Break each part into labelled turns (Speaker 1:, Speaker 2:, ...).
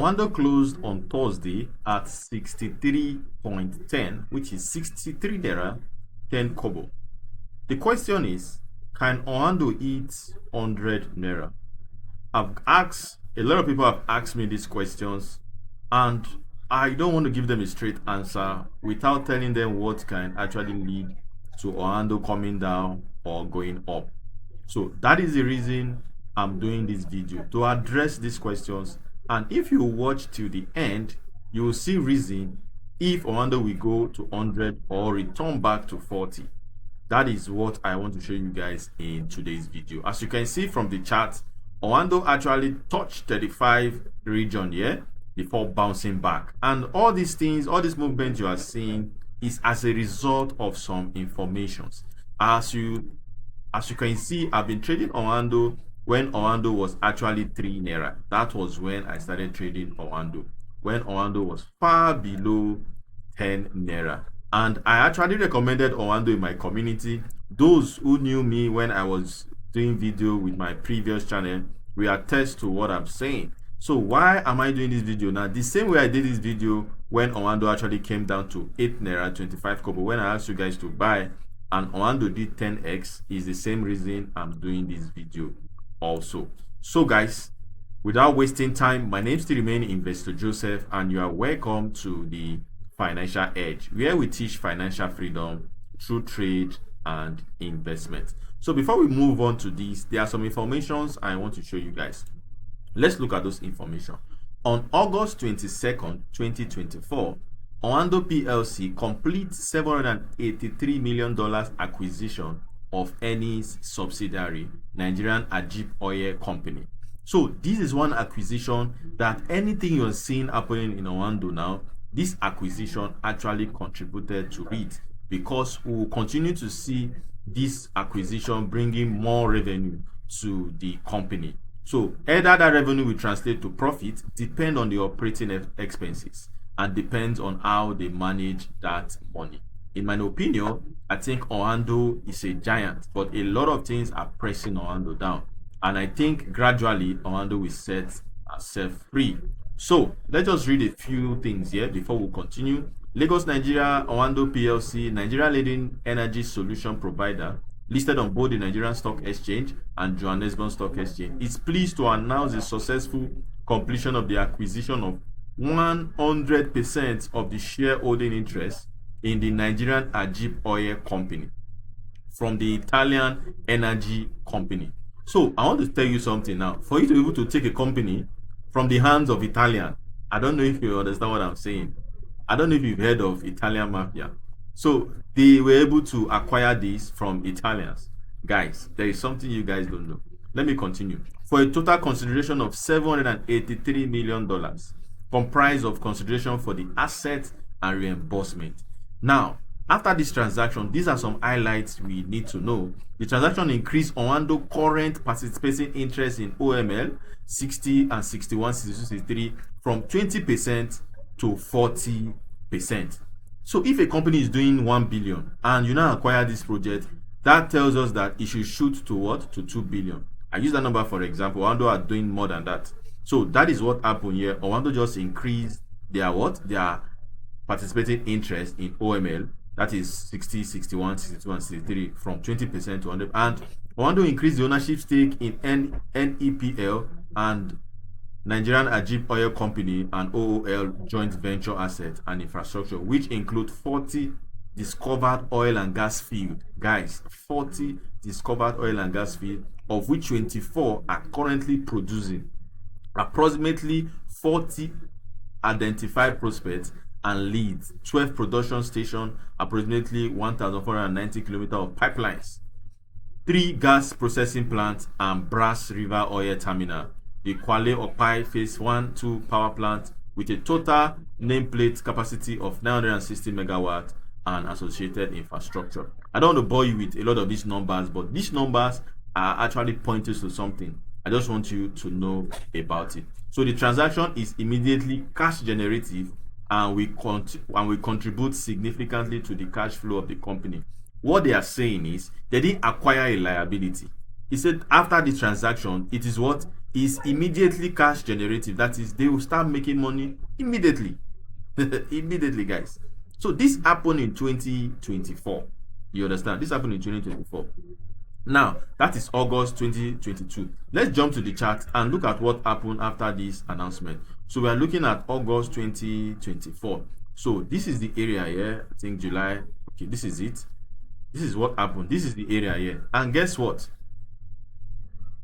Speaker 1: OANDO closed on Thursday at 63.10, which is 63 naira 10 kobo. The question is, can OANDO eat 100 naira? A lot of people have asked me these questions, and I don't want to give them a straight answer without telling them what can actually lead to OANDO coming down or going up. So that is the reason I'm doing this video, to address these questions. And if you watch till the end, you will see reason if OANDO will go to 100 or return back to 40. That is what I want to show you guys in today's video. As you can see from the chart, OANDO actually touched 35 region here before bouncing back. And all these things, all this movement you are seeing is as a result of some informations. As you can see, I've been trading OANDO when OANDO was actually 3 naira. That was when I started trading OANDO, when OANDO was far below 10 naira. And I actually recommended OANDO in my community. Those who knew me when I was doing video with my previous channel will attest to what I'm saying. So why am I doing this video now? The same way I did this video when OANDO actually came down to 8 naira 25 kobo, when I asked you guys to buy and OANDO did 10x, is the same reason I'm doing this video also. So guys, without wasting time, my name still remains Investor Joseph, and you are welcome to the Financial Edge, where we teach financial freedom through trade and investment. So before we move on to this, there are some informations I want to show you guys. Let's look at those information. On August 22nd, 2024, OANDO Plc completes $783 million acquisition of Eni's subsidiary, Nigerian Ajib Oil Company. So this is one acquisition that anything you're seeing happening in OANDO now, this acquisition actually contributed to it, because we will continue to see this acquisition bringing more revenue to the company. So either that revenue will translate to profit, depend on the operating expenses, and depends on how they manage that money. In my opinion, I think OANDO is a giant, but a lot of things are pressing OANDO down, and I think gradually OANDO will set herself free. So let's just read a few things here before we continue. Lagos, Nigeria, OANDO Plc, Nigeria leading energy solution provider, listed on both the Nigerian Stock Exchange and Johannesburg Stock Exchange, is pleased to announce the successful completion of the acquisition of 100% of the shareholding interest in the Nigerian Ajib Oil Company from the Italian energy company. So I want to tell you something now. For you to be able to take a company from the hands of Italian, I don't know if you understand what I'm saying. I don't know if you've heard of Italian mafia. So they were able to acquire this from Italians. Guys, there is something you guys don't know. Let me continue. For a total consideration of $783 million, comprised of consideration for the assets and reimbursement. Now, after this transaction, these are some highlights we need to know. The transaction increased OANDO current participating interest in OML 60 and 61, 62, 63 from 20% to 40%. So if a company is doing 1 billion and you now acquire this project, that tells us that it should shoot to what? To 2 billion. I use that number for example. OANDO are doing more than that. So that is what happened here. OANDO just increased their what? Their participating interest in OML, that is 60, 61, 62, and 63 from 20% to 100. And OANDO increased the ownership stake in NEPL and Nigerian Ajib Oil Company and OOL joint venture assets and infrastructure, which include 40 discovered oil and gas fields. Guys, 40 discovered oil and gas fields, of which 24 are currently producing. Approximately 40 identified prospects and leads, 12 production stations, approximately 1,490 kilometers of pipelines, 3 gas processing plants, and Brass River Oil Terminal, the Kwale Okpai Phase 1-2 power plant with a total nameplate capacity of 960 megawatts and associated infrastructure. I don't want to bore you with a lot of these numbers, but these numbers are actually pointing to something. I just want you to know about it. So the transaction is immediately cash generative, and we contribute significantly to the cash flow of the company. What they are saying is they didn't acquire a liability. He said after the transaction, it is what? is immediately cash generative. That is, they will start making money immediately. Immediately, guys. So this happened in 2024. You understand? This happened in 2024. Now, that is August 2022. Let's jump to the chart and look at what happened after this announcement. So we are looking at August 2024. So this is the area here. I think July. Okay, this is it. This is what happened. This is the area here. And guess what?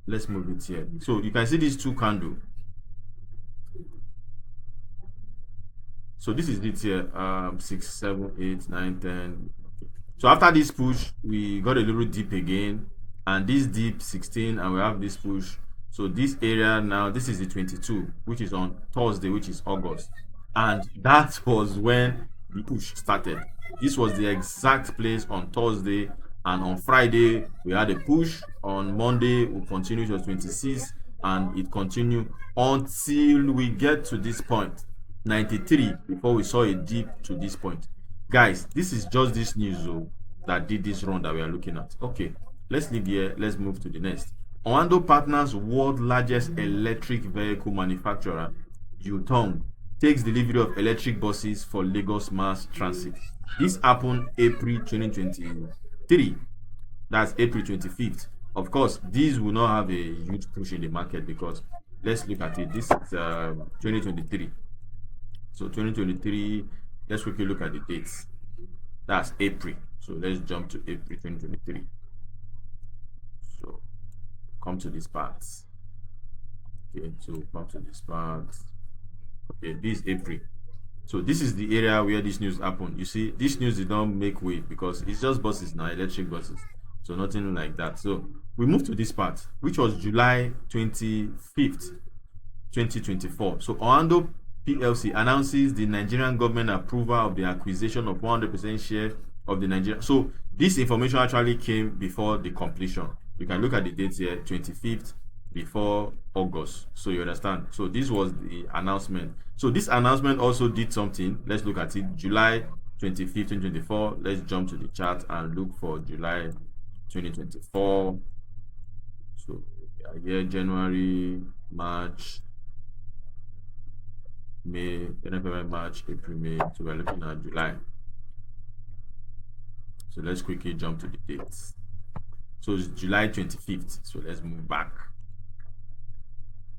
Speaker 1: Let's move it here. So you can see these two candles. So this is it here. 6, 7, 8, 9, 10. So after this push, we got a little dip again, and this dip 16, and we have this push. So this area now, this is the 22, which is on Thursday, which is August, and that was when the push started. This was the exact place on Thursday, and on Friday we had a push. On Monday we continued, it was 26, and it continued until we get to this point, 93, before we saw a dip to this point. Guys, this is just this news that did this run that we are looking at. Okay, let's leave here. Let's move to the next. OANDO partners world largest electric vehicle manufacturer, Yutong, takes delivery of electric buses for Lagos mass transit. This happened April 2023. That's April 25th. Of course, these will not have a huge push in the market because let's look at it. This is 2023. So 2023, let's quickly look at the dates. That's April. So let's jump to April 2023. So come to this part. Okay, so come to this part. Okay, this is April. So this is the area where this news happened. You see, this news did not make wave because it's just buses now, electric buses. So nothing like that. So we move to this part, which was July 25th, 2024. So OANDO Plc announces the Nigerian government approval of the acquisition of 100% share of the Nigerian. So this information actually came before the completion. You can look at the dates here, 25th, before August. So you understand. So this was the announcement. So this announcement also did something. Let's look at it. July 25th, 2024. Let's jump to the chart and look for July 2024. So here, January, March, May, February, March, April, May. So we're looking at July. So let's quickly jump to the dates. So it's July 25th. So let's move back.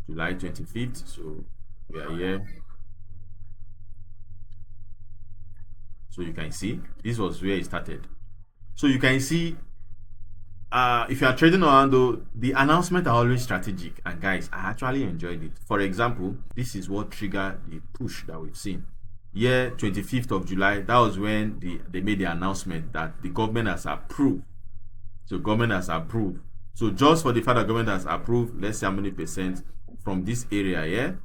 Speaker 1: July 25th. So we are here. So you can see this was where it started. So you can see if you are trading on OANDO, the announcements are always strategic, and guys, I actually enjoyed it. For example, this is what triggered the push that we've seen. Here, 25th of July, that was when they made the announcement that the government has approved. So government has approved. So just for the fact that government has approved, let's see how many percent from this area here.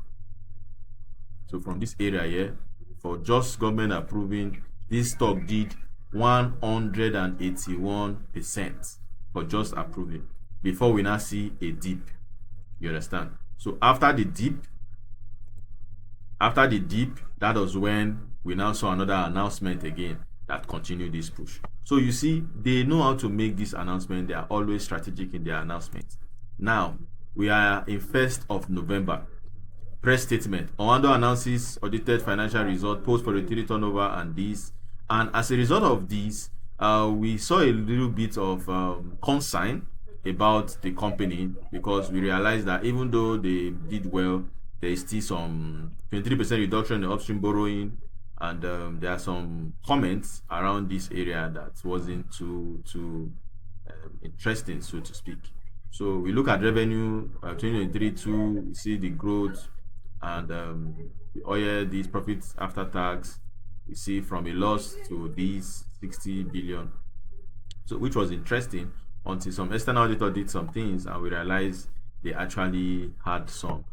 Speaker 1: So from this area here, for just government approving, this stock did 181% for just approving before we now see a dip. You understand? So after the dip, that was when we now saw another announcement again that continued this push. So you see, they know how to make this announcement. They are always strategic in their announcements. Now we are in 1st of November. Press statement: OANDO announces audited financial result, post volatility turnover, and this. And as a result of this, we saw a little bit of concern about the company because we realized that even though they did well, there is still some 23% reduction in the upstream borrowing, and there are some comments around this area that wasn't too interesting, so to speak. So we look at revenue 2023 too. We see the growth, and the oil, these profits after tax, we see from a loss to these 60 billion. So which was interesting until some external auditor did some things and we realized they actually had some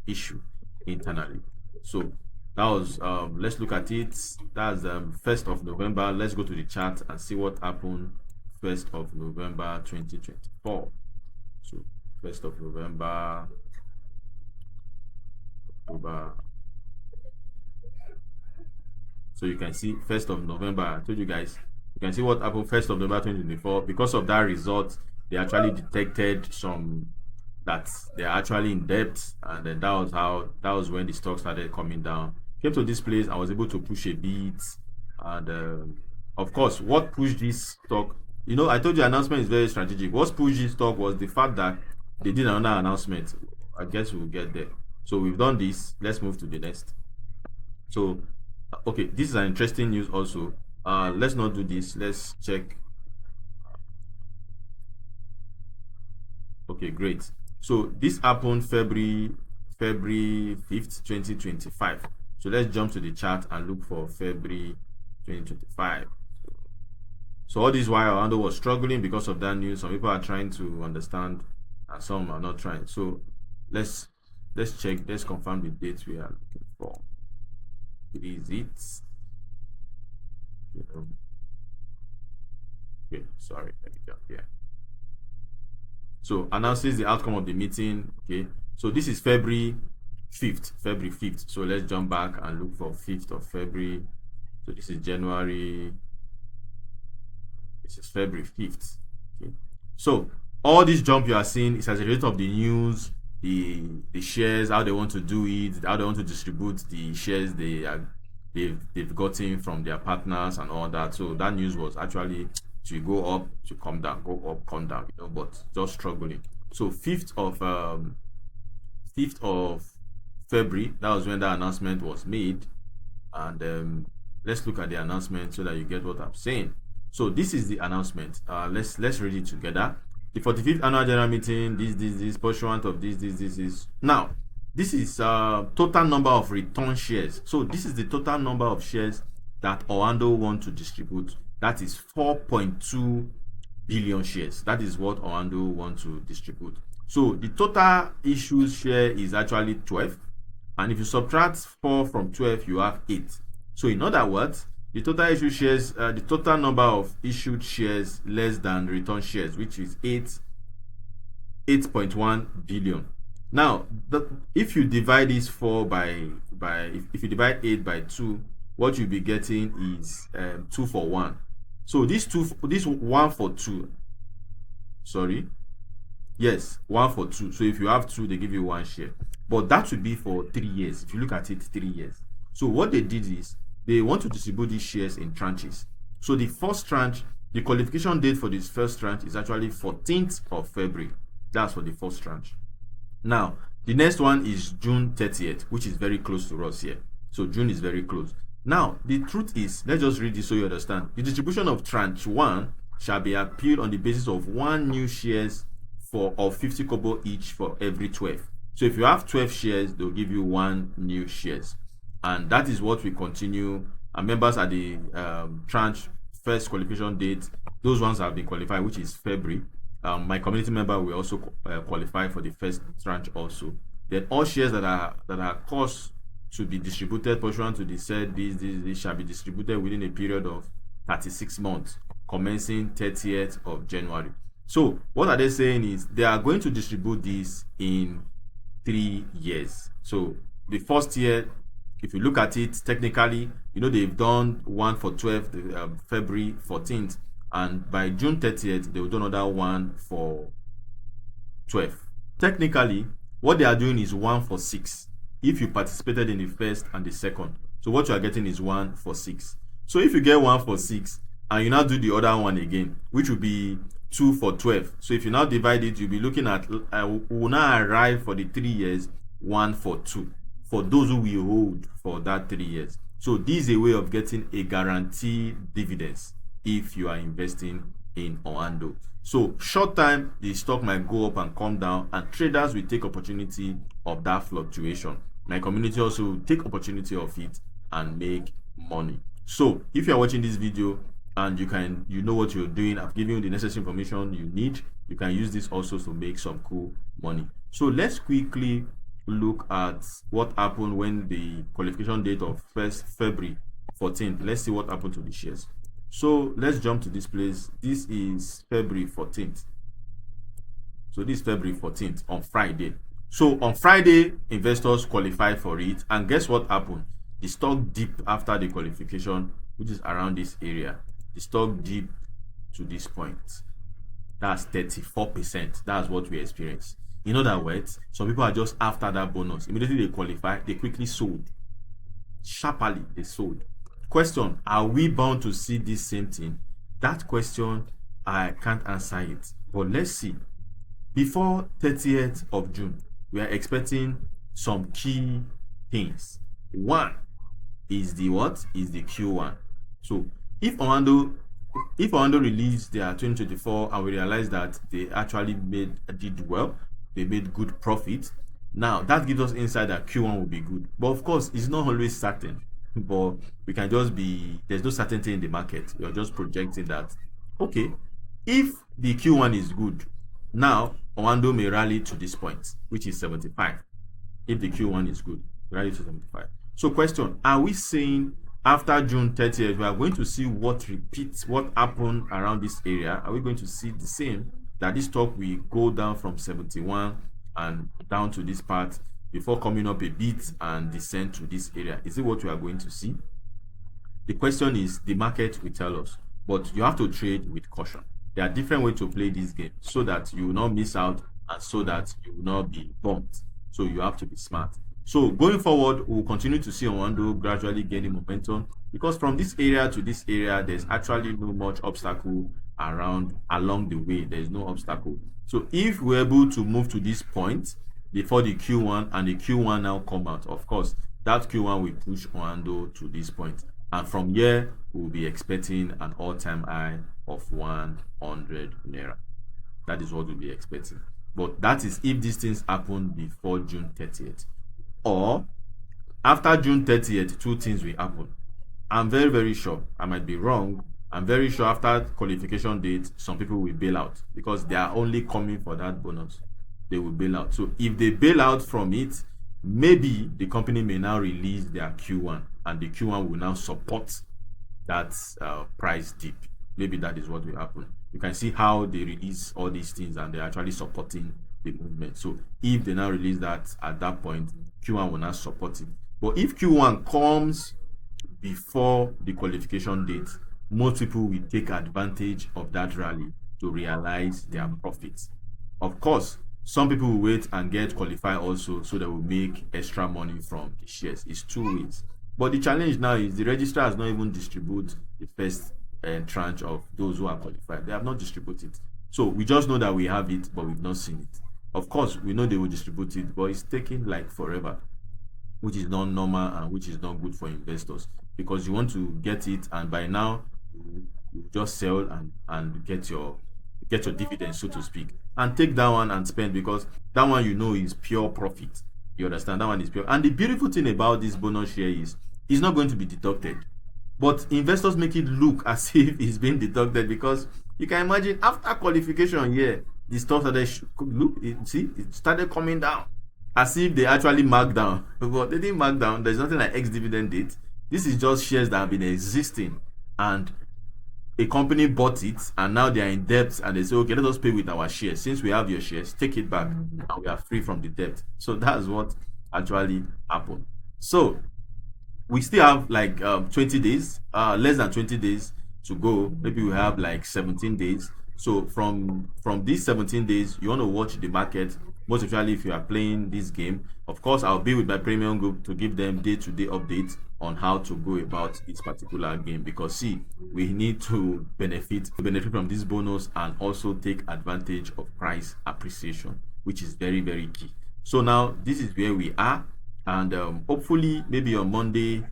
Speaker 1: issue internally. So that was let's look at it. That's 1st of November. Let's go to the chart and see what happened 1st of November 2024. So 1st of November, October. So you can see 1st of November, I told you guys, you can see what happened 1st of November 2024. Because of that result, they actually detected some that they're actually in debt, and then that was when the stock started coming down. Came to this place, I was able to push a bit, and of course, what pushed this stock? You know, I told you announcement is very strategic. What pushed this stock was the fact that they did another announcement. I guess we'll get there. So we've done this. Let's move to the next. So, okay, this is an interesting news also. Let's not do this. Let's check. Okay, great. So this happened February 5th, 2025. So let's jump to the chart and look for February 2025. So all this while OANDO was struggling because of that news. Some people are trying to understand and some are not trying. So let's check, let's confirm the date we are looking for. It is it. Okay, sorry, let me jump here. So announces the outcome of the meeting. Okay, so this is February 5th. So let's jump back and look for 5th of February. So this is January. This is February 5th. Okay, so all this jump you are seeing is as a result of the news, the shares, how they want to do it, how they want to distribute the shares they've gotten from their partners and all that. So that news was actually to go up, to come down, go up, come down, you know, but just struggling. So 5th of February, that was when that announcement was made. And let's look at the announcement so that you get what I'm saying. So this is the announcement. Let's read it together. The 45th annual general meeting, this pursuant of this is now. This is total number of return shares. So this is the total number of shares that OANDO want to distribute. That is 4.2 billion shares. That is what OANDO want to distribute. So the total issued share is actually 12. And if you subtract 4 from 12, you have 8. So in other words, the total issued shares, the total number of issued shares less than return shares, which is 8.1 billion. Now, if you divide this 4 by if you divide 8 by 2, what you'll be getting is 2 for 1. So this 1 for 2. Sorry. Yes, 1 for 2. So if you have 2, they give you 1 share. But that would be for 3 years. If you look at it, 3 years. So what they did is they want to distribute these shares in tranches. So the first tranche, the qualification date for this first tranche is actually 14th of February. That's for the first tranche. Now, the next one is June 30th, which is very close to us here. So June is very close. Now, the truth is, let's just read this so you understand. The distribution of tranche 1 shall be appealed on the basis of 1 new shares of 50 kobo each for every 12. So if you have 12 shares, they'll give you 1 new shares. And that is what we continue. And members at the tranche first qualification date, those ones have been qualified, which is February. My community member will also qualify for the first tranche also. Then all shares that are caused to be distributed pursuant to the said this shall be distributed within a period of 36 months, commencing 30th of January. So what are they saying is they are going to distribute this in 3 years. So the first year, if you look at it technically, you know, they've done 1 for 12, February 14th, and by June 30th, they will do another 1 for 12. Technically, what they are doing is 1 for 6 if you participated in the first and the second. So what you are getting is 1 for 6. So if you get 1 for 6 and you now do the other one again, which will be 2 for 12. So if you now divide it, you'll be looking at, will now arrive for the 3 years, 1 for 2. For those who will hold for that 3 years. So this is a way of getting a guaranteed dividends if you are investing in OANDO. So short time, the stock might go up and come down, and traders will take opportunity of that fluctuation. My community also will take opportunity of it and make money. So if you are watching this video and you know what you're doing, I've given you the necessary information you need, you can use this also to make some cool money. So let's quickly look at what happened when the qualification date of 1st February 14th. Let's see what happened to the shares. So let's jump to this place. This is February 14th. So this is February 14th on Friday. So on Friday, investors qualify for it, and guess what happened? The stock dipped after the qualification, which is around this area. The stock dipped to this point. That's 34%. That's what we experienced. In other words, some people are just after that bonus. Immediately they qualify, they quickly sold. Sharply, they sold. Question: are we bound to see this same thing? That question, I can't answer it. But let's see. Before 30th of June, we are expecting some key things. One is the what? Is the Q1. So if Orlando release their 2024 and we realize that they actually did well, they made good profit. Now that gives us insight that Q1 will be good. But of course, it's not always certain. But we can just be, there's no certainty in the market. You're just projecting that, okay, if the Q1 is good, now Orlando may rally to this point, which is 75. If the Q1 is good, rally to 75. So question: are we saying after June 30th we are going to see what happened around this area? Are we going to see the same, that this stock will go down from 71 and down to this part before coming up a bit and descend to this area? Is it what we are going to see? The question is, the market will tell us, but you have to trade with caution. There are different ways to play this game so that you will not miss out and so that you will not be bumped. So you have to be smart. So going forward, we'll continue to see Orlando gradually gaining momentum, because from this area to this area, there's actually no much obstacle along the way. There's no obstacle. So if we're able to move to this point before the Q1 and the Q1 now come out, of course, that Q1 will push Orlando to this point. And from here, we'll be expecting an all-time high of 100 Naira. That is what we'll be expecting. But that is if these things happen before June 30th. Or after June 30th, two things will happen. I'm very, very sure. I might be wrong. I'm very sure after qualification date, some people will bail out because they are only coming for that bonus. They will bail out. So if they bail out from it, maybe the company may now release their Q1 and the Q1 will now support that price dip. Maybe that is what will happen. You can see how they release all these things and they're actually supporting the movement. So if they now release that at that point, Q1 will not support it. But if Q1 comes before the qualification date, most people will take advantage of that rally to realize their profits. Of course, some people will wait and get qualified also, so they will make extra money from the shares. It's two ways. But the challenge now is the registrar has not even distributed the first tranche of those who are qualified. They have not distributed. So we just know that we have it, but we've not seen it. Of course, we know they will distribute it, but it's taking like forever, which is not normal and which is not good for investors, because you want to get it and by now you just sell and get your dividends, so to speak, and take that one and spend, because that one is pure profit. You understand? That one is pure. And the beautiful thing about this bonus share is it's not going to be deducted, but investors make it look as if it's being deducted, because you can imagine after qualification the stock it started coming down as if they actually marked down, but they didn't mark down. There's nothing like ex-dividend date. This is just shares that have been existing and a company bought it and now they are in debt and they say, okay, let us pay with our shares. Since we have your shares, take it back and we are free from the debt. So that's what actually happened. So we still have like 20 days, less than 20 days to go. Maybe we have like 17 days. So from these 17 days, you want to watch the market, most especially if you are playing this game. Of course, I'll be with my premium group to give them day-to-day updates on how to go about this particular game, because see, we need to benefit from this bonus and also take advantage of price appreciation, which is very, very key. So now this is where we are, and hopefully maybe on Monday,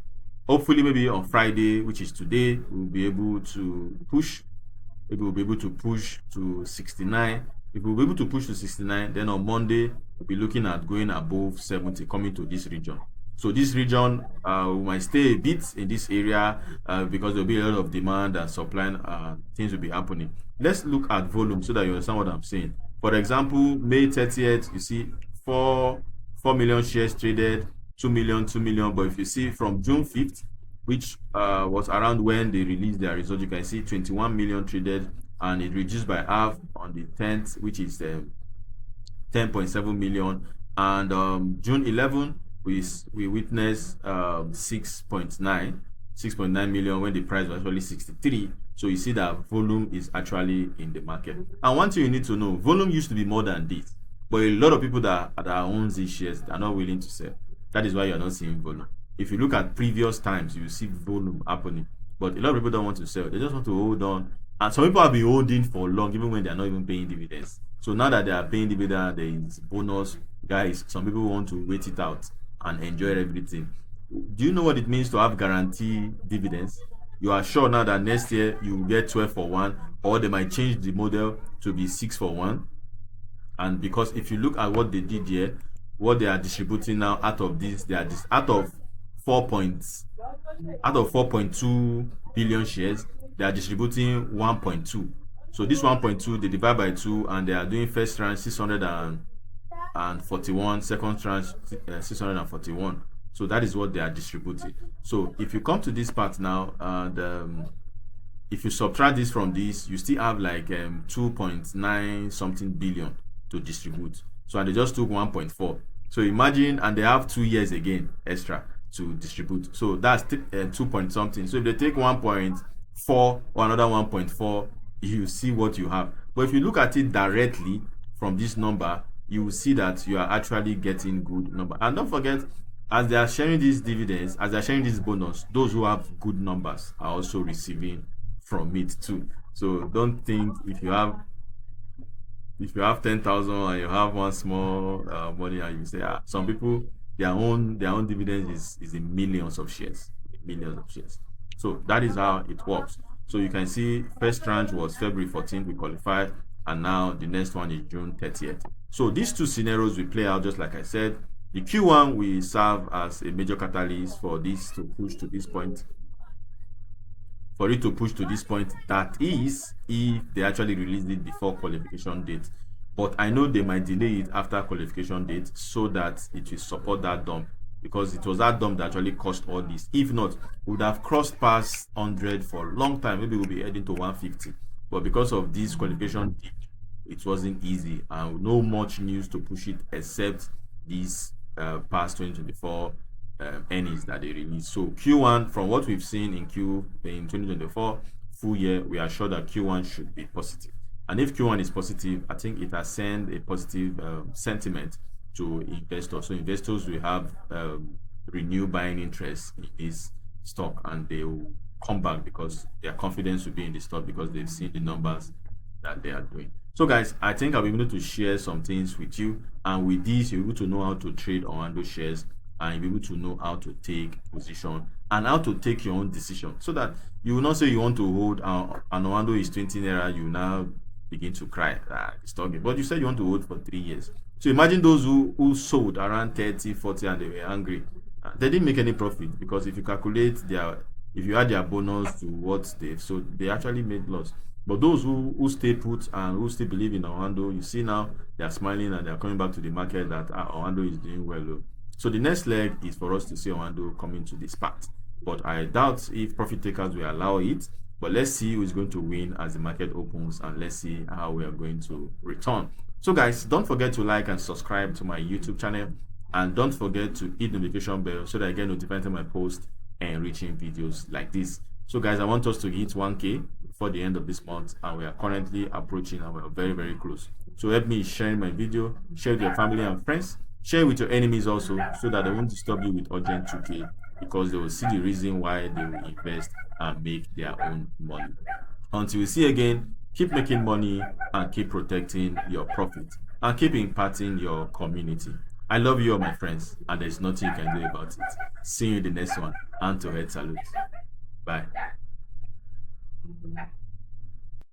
Speaker 1: hopefully maybe on Friday, which is today, we'll be able to push. Maybe we'll be able to push to 69. If we'll be able to push to 69, then on Monday we'll be looking at going above 70, coming to this region. So this region, we might stay a bit in this area because there'll be a lot of demand and supply. Things will be happening. Let's look at volume so that you understand what I'm saying. For example, May 30th, you see 4 million shares traded, 2 million. But if you see from June 5th, which was around when they released their results, you can see 21 million traded, and it reduced by half on the 10th, which is 10.7 million. And June 11, we witnessed 6.9 million when the price was actually 63. So you see that volume is actually in the market. And one thing you need to know, volume used to be more than this. But a lot of people that own these shares are not willing to sell. That is why you're not seeing volume. If you look at previous times, you see volume happening. But a lot of people don't want to sell. They just want to hold on. And some people have been holding for long, even when they're not even paying dividends. So now that they are paying dividend, there is bonus. Guys, some people want to wait it out and enjoy everything. Do you know what it means to have guarantee dividends? You are sure now that next year you will get 12 for 1, or they might change the model to be 6 for 1. And because if you look at what they did here, what they are distributing now out of this, they are out of 4.2 billion shares, they are distributing 1.2. So this 1.2 they divide by 2, and they are doing first tranche 641, second tranche 641. So that is what they are distributing. So if you come to this part now, and if you subtract this from this, you still have like 2.9 something billion to distribute. So and they just took 1.4. So imagine, and they have 2 years again extra to distribute. So that's 2 point something. So if they take 1.4 or another 1.4, you see what you have. But if you look at it directly from this number, you will see that you are actually getting good number. And don't forget, as they are sharing these dividends, as they are sharing this bonus, those who have good numbers are also receiving from it too. So don't think if you have 10,000 and you have one small money, and you say, some people their own dividends is in millions of shares. So that is how it works. So you can see first tranche was February 14th, we qualified, and now the next one is June 30th. So these two scenarios will play out just like I said. The Q1 will serve as a major catalyst for this to push to this point. For it to push to this point, that is, if they actually release it before qualification date. But I know they might delay it after qualification date so that it will support that dump, because it was that dump that actually caused all this. If not, we would have crossed past 100 for a long time. Maybe we'll be heading to 150. But because of this qualification dip, it wasn't easy, and no much news to push it except this past 2024 earnings that they released. So Q1, from what we've seen in 2024 full year, we are sure that Q1 should be positive. And if Q1 is positive, I think it has sent a positive sentiment to investors. So investors will have renewed buying interest in this stock, and they will come back because their confidence will be in the stock because they've seen the numbers that they are doing. So guys, I think I'll be able to share some things with you, and with this you're able to know how to trade OANDO shares, and you'll be able to know how to take position and how to take your own decision, so that you will not say you want to hold an OANDO is 20 naira, you now begin to cry, it's talking, but you said you want to hold for 3 years. So imagine those who sold around 30, 40 and they were angry. They didn't make any profit, because if you calculate if you add their bonus to what they've sold, they actually made loss. But those who stay put and who still believe in OANDO, you see now they are smiling and they are coming back to the market that OANDO is doing well. So the next leg is for us to see OANDO coming to this part. But I doubt if profit takers will allow it. But let's see who is going to win as the market opens, and let's see how we are going to return. So guys, don't forget to like and subscribe to my YouTube channel, and don't forget to hit the notification bell so that I get notified when I post enriching videos like this. So guys, I want us to hit 1K before the end of this month, and we are currently approaching, and we are very, very close. So help me sharing my video, share with your family and friends, share with your enemies also, so that they won't disturb you with urgent 2K, because they will see the reason why they will invest and make their own money. Until we see again, keep making money and keep protecting your profit and keep impacting your community. I love you all, my friends, and there's nothing you can do about it. See you in the next one, and to head salute. Bye.